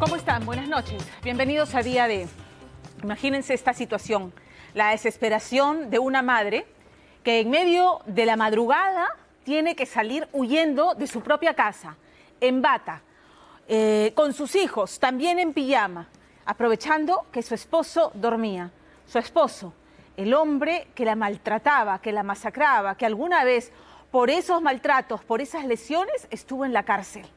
¿Cómo están? Buenas noches. Bienvenidos a Día D. Imagínense esta situación, la desesperación de una madre que en medio de la madrugada tiene que salir huyendo de su propia casa, en bata, con sus hijos, también en pijama, aprovechando que su esposo dormía. Su esposo, el hombre que la maltrataba, que la masacraba, que alguna vez por esos maltratos, por esas lesiones, estuvo en la cárcel.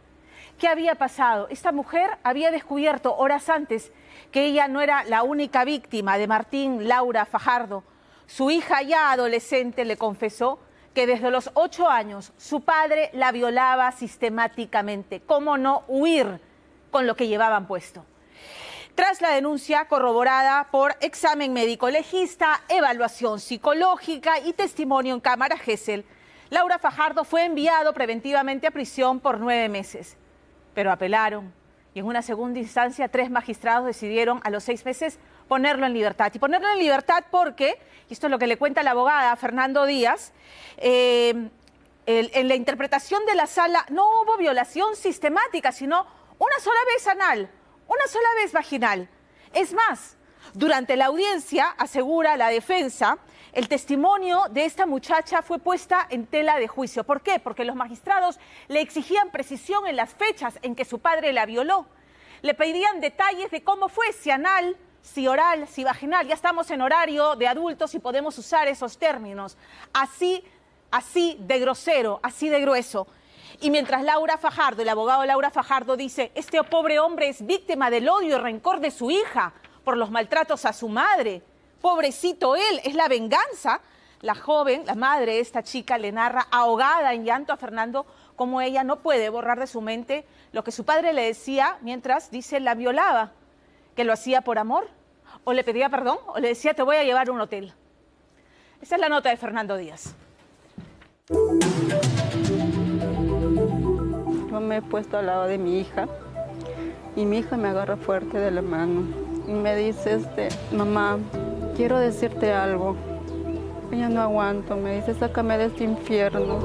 ¿Qué había pasado? Esta mujer había descubierto horas antes que ella no era la única víctima de Martín Laura Fajardo. Su hija ya adolescente le confesó que desde los 8 años su padre la violaba sistemáticamente. ¿Cómo no huir con lo que llevaban puesto? Tras la denuncia corroborada por examen médico legista, evaluación psicológica y testimonio en cámara Gesell, Laura Fajardo fue enviado preventivamente a prisión por 9 meses. Pero apelaron y en una segunda instancia 3 magistrados decidieron a los 6 meses ponerlo en libertad. Y ponerlo en libertad porque, y esto es lo que le cuenta la abogada Fernando Díaz, en la interpretación de la sala no hubo violación sistemática, sino una sola vez anal, una sola vez vaginal. Es más, durante la audiencia, asegura la defensa, el testimonio de esta muchacha fue puesta en tela de juicio. ¿Por qué? Porque los magistrados le exigían precisión en las fechas en que su padre la violó. Le pedían detalles de cómo fue, si anal, si oral, si vaginal. Ya estamos en horario de adultos y podemos usar esos términos. Así de grosero, así de grueso. Y mientras Laura Fajardo, el abogado Laura Fajardo dice, este pobre hombre es víctima del odio y rencor de su hija por los maltratos a su madre. Pobrecito él, es la venganza. La joven, la madre de esta chica, le narra ahogada en llanto a Fernando cómo ella no puede borrar de su mente lo que su padre le decía mientras, dice, la violaba. Que lo hacía por amor, o le pedía perdón, o le decía, te voy a llevar a un hotel. Esa es la nota de Fernando Díaz. Yo me he puesto al lado de mi hija y mi hija me agarra fuerte de la mano y me dice, mamá, quiero decirte algo. Ya no aguanto, me dice, sácame de este infierno.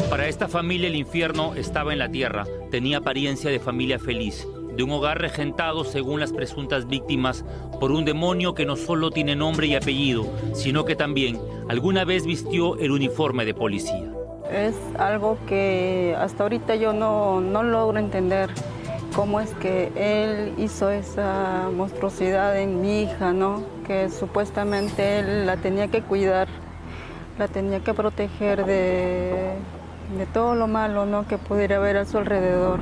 Para esta familia el infierno estaba en la tierra, tenía apariencia de familia feliz, de un hogar regentado, según las presuntas víctimas, por un demonio que no solo tiene nombre y apellido, sino que también alguna vez vistió el uniforme de policía. Es algo que hasta ahorita yo no logro entender. Cómo es que él hizo esa monstruosidad en mi hija, ¿no? Que supuestamente él la tenía que cuidar, la tenía que proteger de todo lo malo, ¿no? Que pudiera haber a su alrededor.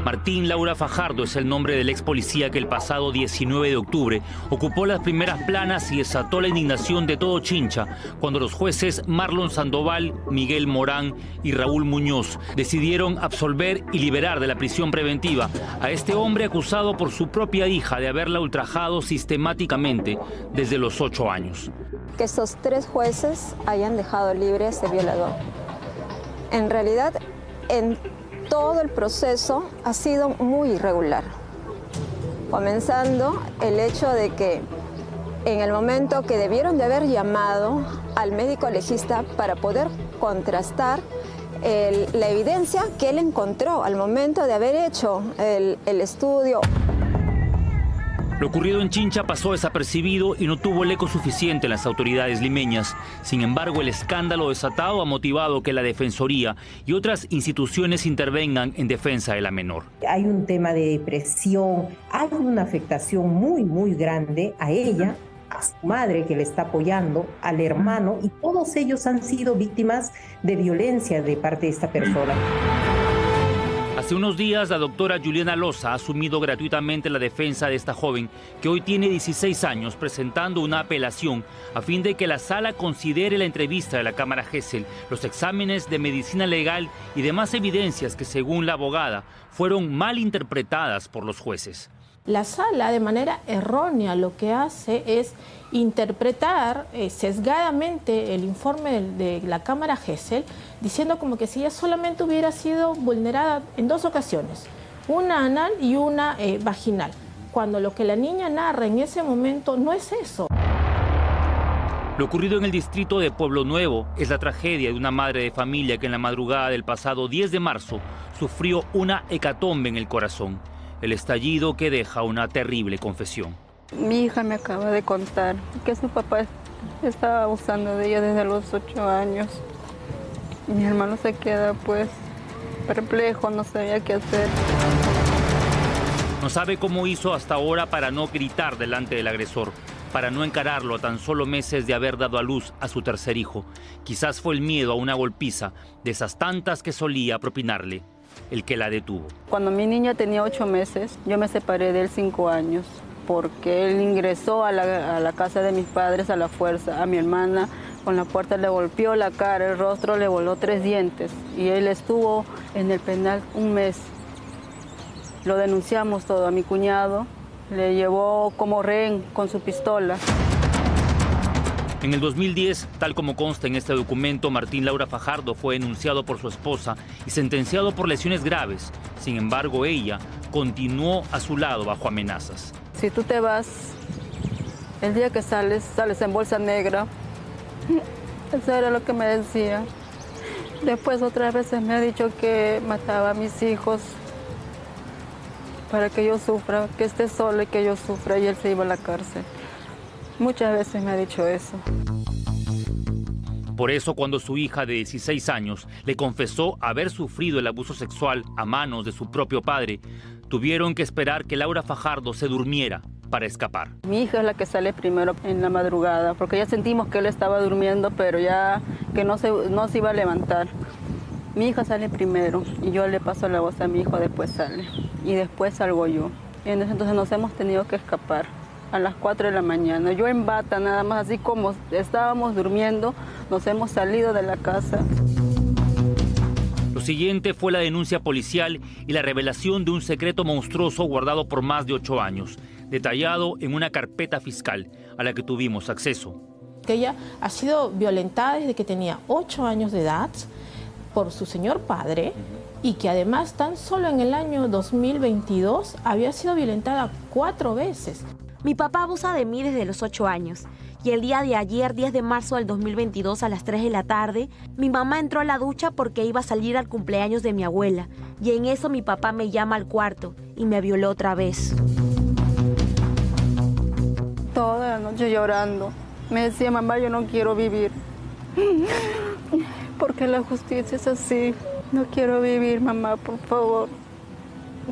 Martín Laura Fajardo es el nombre del ex policía que el pasado 19 de octubre ocupó las primeras planas y desató la indignación de todo Chincha cuando los jueces Marlon Sandoval, Miguel Morán y Raúl Muñoz decidieron absolver y liberar de la prisión preventiva a este hombre acusado por su propia hija de haberla ultrajado sistemáticamente desde los 8 años. Que estos 3 jueces hayan dejado libre a ese violador. En realidad, todo el proceso ha sido muy irregular, comenzando el hecho de que en el momento que debieron de haber llamado al médico legista para poder contrastar la evidencia que él encontró al momento de haber hecho el estudio. Lo ocurrido en Chincha pasó desapercibido y no tuvo el eco suficiente en las autoridades limeñas. Sin embargo, el escándalo desatado ha motivado que la Defensoría y otras instituciones intervengan en defensa de la menor. Hay un tema de depresión, hay una afectación muy grande a ella, a su madre que le está apoyando, al hermano, y todos ellos han sido víctimas de violencia de parte de esta persona. Hace unos días, la doctora Juliana Loza ha asumido gratuitamente la defensa de esta joven, que hoy tiene 16 años, presentando una apelación a fin de que la sala considere la entrevista de la Cámara Gesell, los exámenes de medicina legal y demás evidencias que, según la abogada, fueron mal interpretadas por los jueces. La sala, de manera errónea, lo que hace es interpretar sesgadamente el informe de la Cámara Gesell, diciendo como que si ella solamente hubiera sido vulnerada en 2 ocasiones, una anal y una vaginal, cuando lo que la niña narra en ese momento no es eso. Lo ocurrido en el distrito de Pueblo Nuevo es la tragedia de una madre de familia que en la madrugada del pasado 10 de marzo sufrió una hecatombe en el corazón. El estallido que deja una terrible confesión. Mi hija me acaba de contar que su papá estaba abusando de ella desde los 8 años. Mi hermano se queda pues perplejo, no sabía qué hacer. No sabe cómo hizo hasta ahora para no gritar delante del agresor, para no encararlo a tan solo meses de haber dado a luz a su tercer hijo. Quizás fue el miedo a una golpiza, de esas tantas que solía propinarle, el que la detuvo. Cuando mi niña tenía 8 meses, yo me separé de él 5 años, porque él ingresó a la casa de mis padres a la fuerza. A mi hermana con la puerta le golpeó la cara, el rostro, le voló 3 dientes. Y él estuvo en el penal 1 mes. Lo denunciamos todo. A mi cuñado le llevó como rehén con su pistola. En el 2010, tal como consta en este documento, Martín Laura Fajardo fue denunciado por su esposa y sentenciado por lesiones graves. Sin embargo, ella continuó a su lado bajo amenazas. Si tú te vas, el día que sales en bolsa negra. Eso era lo que me decía. Después otras veces me ha dicho que mataba a mis hijos para que yo sufra, que esté sola y que yo sufra, y él se iba a la cárcel. Muchas veces me ha dicho eso. Por eso, cuando su hija de 16 años le confesó haber sufrido el abuso sexual a manos de su propio padre, tuvieron que esperar que Laura Fajardo se durmiera para escapar. Mi hija es la que sale primero en la madrugada, porque ya sentimos que él estaba durmiendo, pero ya que no se iba a levantar. Mi hija sale primero y yo le paso la voz a mi hijo, después sale. Y después salgo yo. Y entonces nos hemos tenido que escapar a las 4 de la mañana. Yo en bata, nada más, así como estábamos durmiendo, nos hemos salido de la casa. Lo siguiente fue la denuncia policial y la revelación de un secreto monstruoso guardado por más de 8 años, detallado en una carpeta fiscal a la que tuvimos acceso. Que ella ha sido violentada desde que tenía 8 años de edad por su señor padre y que además tan solo en el año 2022 había sido violentada 4 veces. Mi papá abusa de mí desde los 8 años y el día de ayer, 10 de marzo del 2022 a las 3 de la tarde, mi mamá entró a la ducha porque iba a salir al cumpleaños de mi abuela y en eso mi papá me llama al cuarto y me violó otra vez. Toda la noche llorando. Me decía, mamá, yo no quiero vivir. Porque la justicia es así. No quiero vivir, mamá, por favor.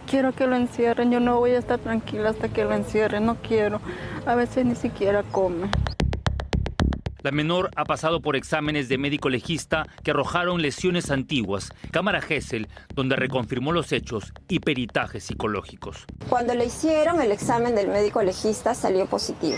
Quiero que lo encierren. Yo no voy a estar tranquila hasta que lo encierren. No quiero. A veces ni siquiera come. La menor ha pasado por exámenes de médico legista que arrojaron lesiones antiguas, cámara Gesell, donde reconfirmó los hechos, y peritajes psicológicos. Cuando le hicieron el examen del médico legista salió positivo.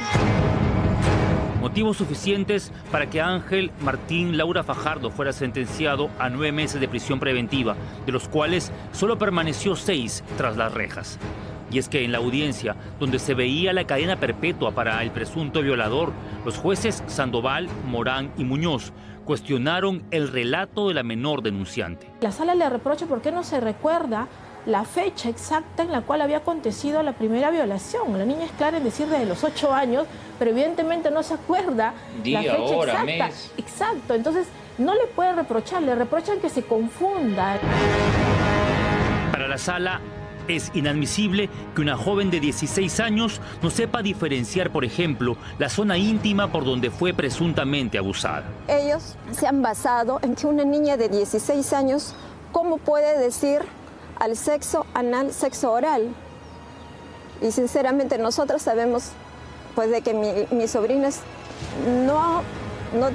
Motivos suficientes para que Ángel Martín Laura Fajardo fuera sentenciado a 9 meses de prisión preventiva, de los cuales solo permaneció 6 tras las rejas. Y es que en la audiencia, donde se veía la cadena perpetua para el presunto violador, los jueces Sandoval, Morán y Muñoz cuestionaron el relato de la menor denunciante. La sala le reprocha por qué no se recuerda la fecha exacta en la cual había acontecido la primera violación. La niña es clara en decir desde los 8 años, pero evidentemente no se acuerda la fecha hora, exacta. mes. Exacto, entonces no le puede reprochar, le reprochan que se confunda. Para la sala, es inadmisible que una joven de 16 años no sepa diferenciar, por ejemplo, la zona íntima por donde fue presuntamente abusada. Ellos se han basado en que una niña de 16 años, ¿cómo puede decir al sexo anal, sexo oral? Y sinceramente nosotros sabemos pues de que mi sobrina no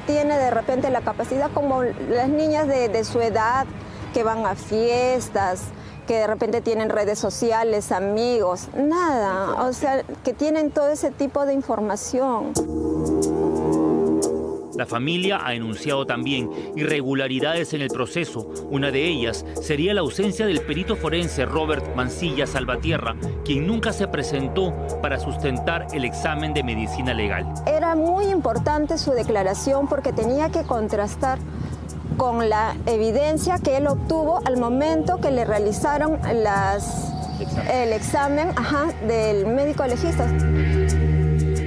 tiene de repente la capacidad como las niñas de su edad que van a fiestas, que de repente tienen redes sociales, amigos, nada, o sea, que tienen todo ese tipo de información. La familia ha denunciado también irregularidades en el proceso. Una de ellas sería la ausencia del perito forense Robert Mancilla Salvatierra, quien nunca se presentó para sustentar el examen de medicina legal. Era muy importante su declaración porque tenía que contrastar con la evidencia que él obtuvo al momento que le realizaron el examen del médico legista.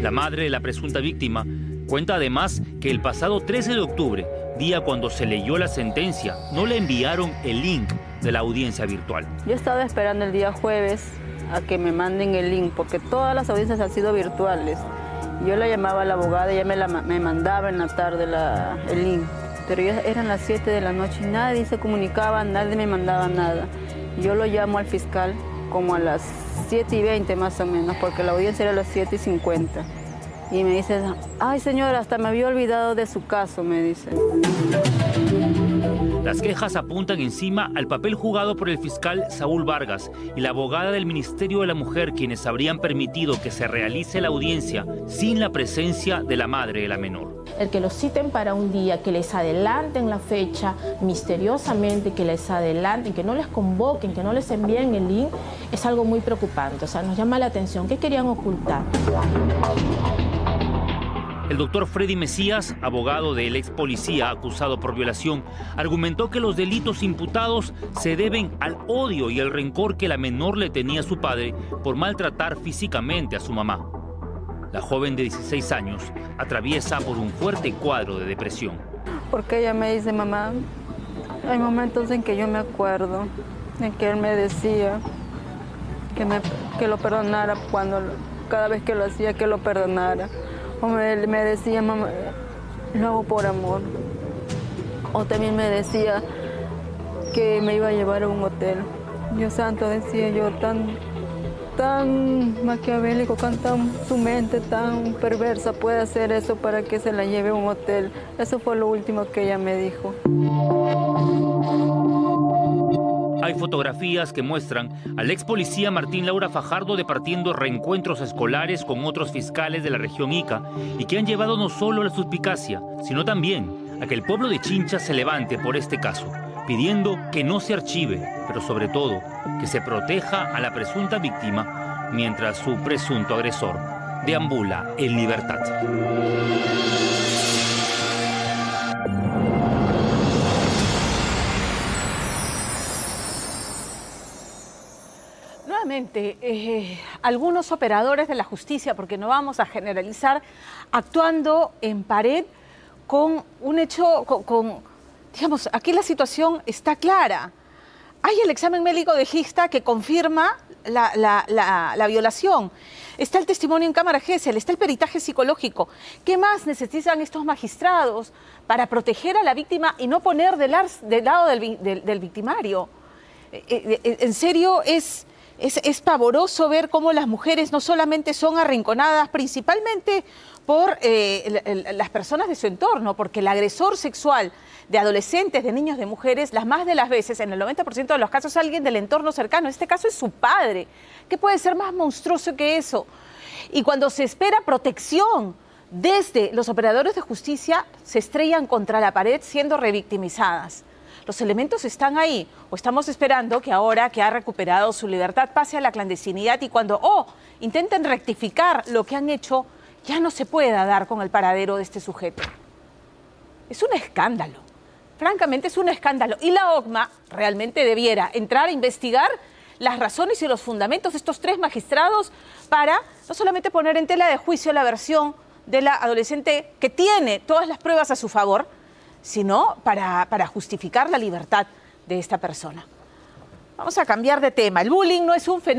La madre de la presunta víctima Cuenta además que el pasado 13 de octubre, día cuando se leyó la sentencia, no le enviaron el link de la audiencia virtual. Yo estaba esperando el día jueves a que me manden el link, porque todas las audiencias han sido virtuales. Yo la llamaba a la abogada y ella me mandaba en la tarde el link. Pero ya eran las 7 de la noche y nadie se comunicaba, nadie me mandaba nada. Yo lo llamo al fiscal como a las 7:20 más o menos, porque la audiencia era a las 7:50. Y me dice, ay señora, hasta me había olvidado de su caso, me dice. Las quejas apuntan encima al papel jugado por el fiscal Saúl Vargas y la abogada del Ministerio de la Mujer, quienes habrían permitido que se realice la audiencia sin la presencia de la madre de la menor. El que los citen para un día, que les adelanten la fecha misteriosamente, que les adelanten, que no les convoquen, que no les envíen el link, es algo muy preocupante. O sea, nos llama la atención. ¿Qué querían ocultar? El doctor Freddy Mesías, abogado del ex policía acusado por violación, argumentó que los delitos imputados se deben al odio y el rencor que la menor le tenía a su padre por maltratar físicamente a su mamá. La joven de 16 años atraviesa por un fuerte cuadro de depresión. Porque ella me dice, mamá, hay momentos en que yo me acuerdo, en que él me decía que lo perdonara cada vez que lo hacía, que lo perdonara. O me decía, mamá, lo hago por amor. O también me decía que me iba a llevar a un hotel. Dios santo, decía yo, tan maquiavélico, su mente tan perversa puede hacer eso para que se la lleve a un hotel. Eso fue lo último que ella me dijo. Hay fotografías que muestran al ex policía Martín Laura Fajardo departiendo reencuentros escolares con otros fiscales de la región Ica y que han llevado no solo a la suspicacia, sino también a que el pueblo de Chincha se levante por este caso, pidiendo que no se archive, pero sobre todo que se proteja a la presunta víctima mientras su presunto agresor deambula en libertad. Nuevamente, algunos operadores de la justicia, porque no vamos a generalizar, actuando en pared con un hecho, digamos, aquí la situación está clara. Hay el examen médico legista que confirma la violación. Está el testimonio en cámara Gesell, está el peritaje psicológico. ¿Qué más necesitan estos magistrados para proteger a la víctima y no poner del lado del victimario? En serio, es pavoroso ver cómo las mujeres no solamente son arrinconadas principalmente por las personas de su entorno, porque el agresor sexual de adolescentes, de niños, de mujeres, las más de las veces, en el 90% de los casos, alguien del entorno cercano. En este caso es su padre. ¿Qué puede ser más monstruoso que eso? Y cuando se espera protección desde los operadores de justicia, se estrellan contra la pared siendo revictimizadas. Los elementos están ahí, o estamos esperando que ahora que ha recuperado su libertad pase a la clandestinidad y cuando intenten rectificar lo que han hecho, ya no se pueda dar con el paradero de este sujeto. Es un escándalo, francamente es un escándalo. Y la OCMA realmente debiera entrar a investigar las razones y los fundamentos de estos 3 magistrados para no solamente poner en tela de juicio la versión de la adolescente que tiene todas las pruebas a su favor, sino para justificar la libertad de esta persona. Vamos a cambiar de tema. El bullying no es un fenómeno